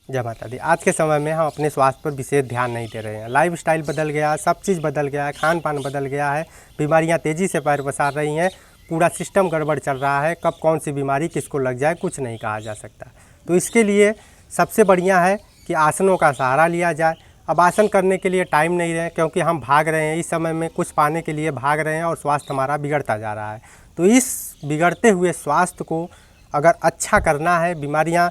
जय माता दी। आज के समय में हम अपने स्वास्थ्य पर विशेष ध्यान नहीं दे रहे हैं। लाइफस्टाइल बदल गया, सब चीज़ बदल गया है, खान पान बदल गया है, बीमारियां तेज़ी से पैर पसार रही हैं, पूरा सिस्टम गड़बड़ चल रहा है। कब कौन सी बीमारी किसको लग जाए कुछ नहीं कहा जा सकता। तो इसके लिए सबसे बढ़िया है कि आसनों का सहारा लिया जाए। अब आसन करने के लिए टाइम नहीं रहे, क्योंकि हम भाग रहे हैं, इस समय में कुछ पाने के लिए भाग रहे हैं और स्वास्थ्य हमारा बिगड़ता जा रहा है। तो इस बिगड़ते हुए स्वास्थ्य को अगर अच्छा करना है, बीमारियां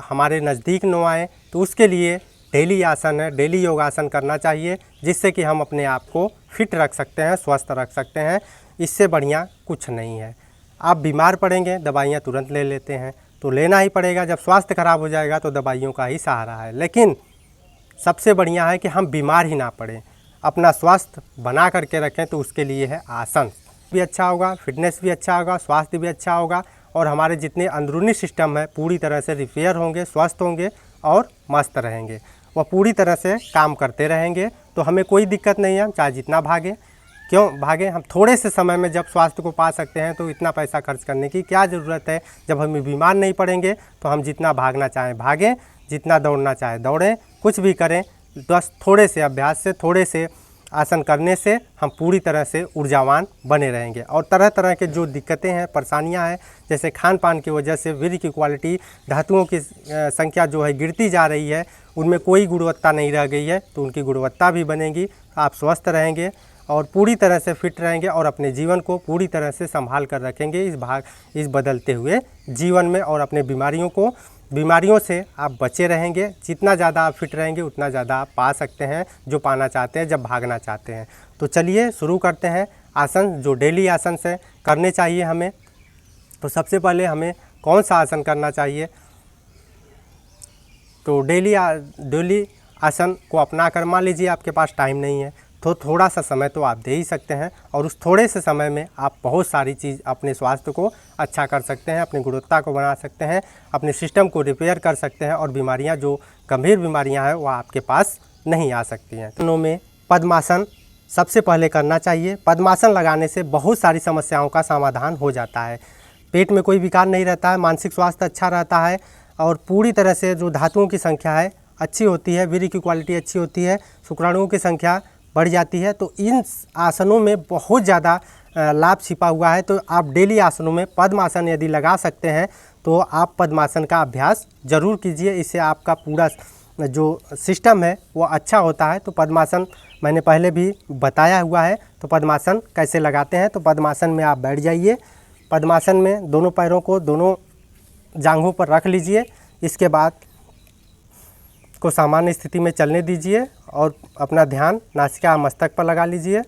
हमारे नज़दीक न आएँ, तो उसके लिए डेली आसन है, डेली योगासन करना चाहिए, जिससे कि हम अपने आप को फिट रख सकते हैं, स्वस्थ रख सकते हैं। इससे बढ़िया कुछ नहीं है। आप बीमार पड़ेंगे, दवाइयाँ तुरंत ले लेते हैं, तो लेना ही पड़ेगा। जब स्वास्थ्य खराब हो जाएगा तो दवाइयों का ही सहारा है। लेकिन सबसे बढ़िया है कि हम बीमार ही ना पड़ें, अपना स्वास्थ्य बना करके रखें। तो उसके लिए है आसन भी अच्छा होगा, फिटनेस भी अच्छा होगा, स्वास्थ्य भी अच्छा होगा, और हमारे जितने अंदरूनी सिस्टम है पूरी तरह से रिपेयर होंगे, स्वस्थ होंगे और मस्त रहेंगे। वह पूरी तरह से काम करते रहेंगे, तो हमें कोई दिक्कत नहीं है। हम चाहे जितना भागें, क्यों भागें, हम थोड़े से समय में जब स्वास्थ्य को पा सकते हैं, तो इतना पैसा खर्च करने की क्या ज़रूरत है। जब हम बीमार नहीं पड़ेंगे तो हम जितना भागना चाहें भागें, जितना दौड़ना चाहें दौड़ें, कुछ भी करें। बस थोड़े से अभ्यास से, थोड़े से आसन करने से हम पूरी तरह से ऊर्जावान बने रहेंगे। और तरह तरह के जो दिक्कतें हैं, परेशानियां हैं, जैसे खान पान की वजह से वीर्य की क्वालिटी, धातुओं की संख्या जो है गिरती जा रही है, उनमें कोई गुणवत्ता नहीं रह गई है, तो उनकी गुणवत्ता भी बनेगी। आप स्वस्थ रहेंगे और पूरी तरह से फिट रहेंगे और अपने जीवन को पूरी तरह से संभाल कर रखेंगे इस बदलते हुए जीवन में। और अपने बीमारियों से आप बचे रहेंगे। जितना ज़्यादा आप फिट रहेंगे उतना ज़्यादा आप पा सकते हैं जो पाना चाहते हैं, जब भागना चाहते हैं। तो चलिए शुरू करते हैं। आसन जो डेली आसन से करने चाहिए हमें, तो सबसे पहले हमें कौन सा आसन करना चाहिए। तो डेली आसन को अपना कर, मान लीजिए आपके पास टाइम नहीं है, तो थोड़ा सा समय तो आप दे ही सकते हैं, और उस थोड़े से समय में आप बहुत सारी चीज़ अपने स्वास्थ्य को अच्छा कर सकते हैं, अपनी गुणवत्ता को बना सकते हैं, अपने सिस्टम को रिपेयर कर सकते हैं, और बीमारियां जो गंभीर बीमारियां हैं वह आपके पास नहीं आ सकती हैं। दोनों में पद्मासन सबसे पहले करना चाहिए। पद्मासन लगाने से बहुत सारी समस्याओं का समाधान हो जाता है। पेट में कोई विकार नहीं रहता है, मानसिक स्वास्थ्य अच्छा रहता है, और पूरी तरह से जो धातुओं की संख्या है अच्छी होती है, वीर्य की क्वालिटी अच्छी होती है, शुक्राणुओं की संख्या बढ़ जाती है। तो इन आसनों में बहुत ज़्यादा लाभ छिपा हुआ है। तो आप डेली आसनों में पद्मासन यदि लगा सकते हैं, तो आप पद्मासन का अभ्यास ज़रूर कीजिए। इससे आपका पूरा जो सिस्टम है वो अच्छा होता है। तो पद्मासन मैंने पहले भी बताया हुआ है। तो पद्मासन कैसे लगाते हैं, तो पद्मासन में आप बैठ जाइए। पद्मासन में दोनों पैरों को दोनों जांघों पर रख लीजिए। इसके बाद को सामान्य स्थिति में चलने दीजिए और अपना ध्यान नासिका मस्तक पर लगा लीजिए,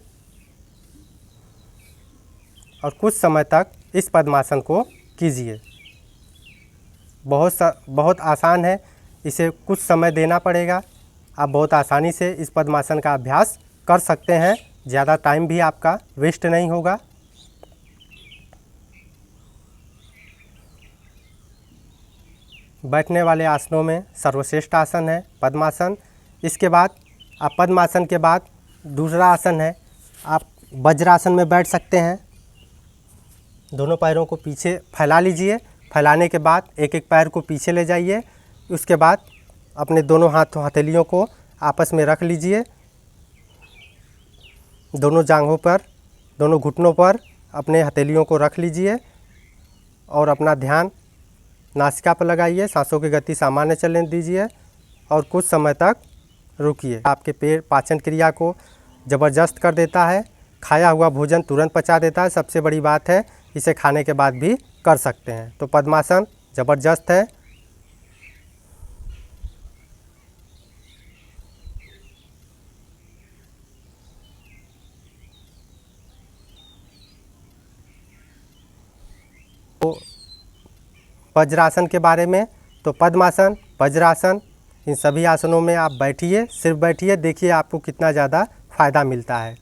और कुछ समय तक इस पद्मासन को कीजिए। बहुत आसान है, इसे कुछ समय देना पड़ेगा। आप बहुत आसानी से इस पद्मासन का अभ्यास कर सकते हैं, ज़्यादा टाइम भी आपका वेस्ट नहीं होगा। बैठने वाले आसनों में सर्वश्रेष्ठ आसन है पद्मासन। इसके बाद आप पद्मासन के बाद दूसरा आसन है, आप वज्रासन में बैठ सकते हैं। दोनों पैरों को पीछे फैला लीजिए। फैलाने के बाद एक एक पैर को पीछे ले जाइए। उसके बाद अपने दोनों हथेलियों को आपस में रख लीजिए। दोनों जांघों पर, दोनों घुटनों पर अपने हथेलियों को रख लीजिए, और अपना ध्यान नासिका पर लगाइए। सांसों की गति सामान्य चलने दीजिए और कुछ समय तक रुकिए। आपके पेट पाचन क्रिया को ज़बरदस्त कर देता है। खाया हुआ भोजन तुरंत पचा देता है। सबसे बड़ी बात है, इसे खाने के बाद भी कर सकते हैं। तो पद्मासन ज़बरदस्त है। तो वज्रासन के बारे में, तो पद्मासन, वज्रासन, इन सभी आसनों में आप बैठिए, सिर्फ बैठिए, देखिए आपको कितना ज़्यादा फ़ायदा मिलता है।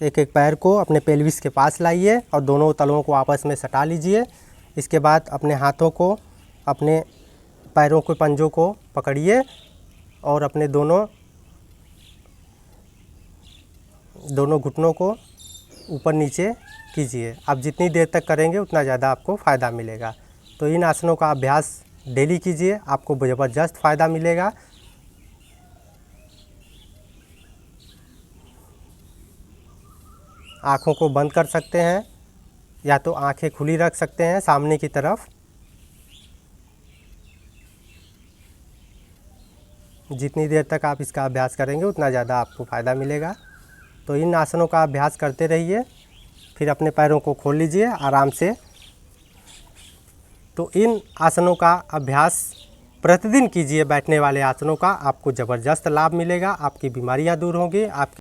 एक एक पैर को अपने पेल्विस के पास लाइए और दोनों तलवों को आपस में सटा लीजिए। इसके बाद अपने हाथों को अपने पैरों के पंजों को पकड़िए और अपने दोनों घुटनों को ऊपर नीचे कीजिए। आप जितनी देर तक करेंगे उतना ज़्यादा आपको फ़ायदा मिलेगा। तो इन आसनों का अभ्यास डेली कीजिए, आपको ज़बरदस्त फ़ायदा मिलेगा। आँखों को बंद कर सकते हैं या तो आँखें खुली रख सकते हैं सामने की तरफ। जितनी देर तक आप इसका अभ्यास करेंगे उतना ज़्यादा आपको फ़ायदा मिलेगा। तो इन आसनों का अभ्यास करते रहिए। फिर अपने पैरों को खोल लीजिए आराम से। तो इन आसनों का अभ्यास प्रतिदिन कीजिए, बैठने वाले आसनों का, आपको ज़बरदस्त लाभ मिलेगा। आपकी बीमारियां दूर होंगी, आपकी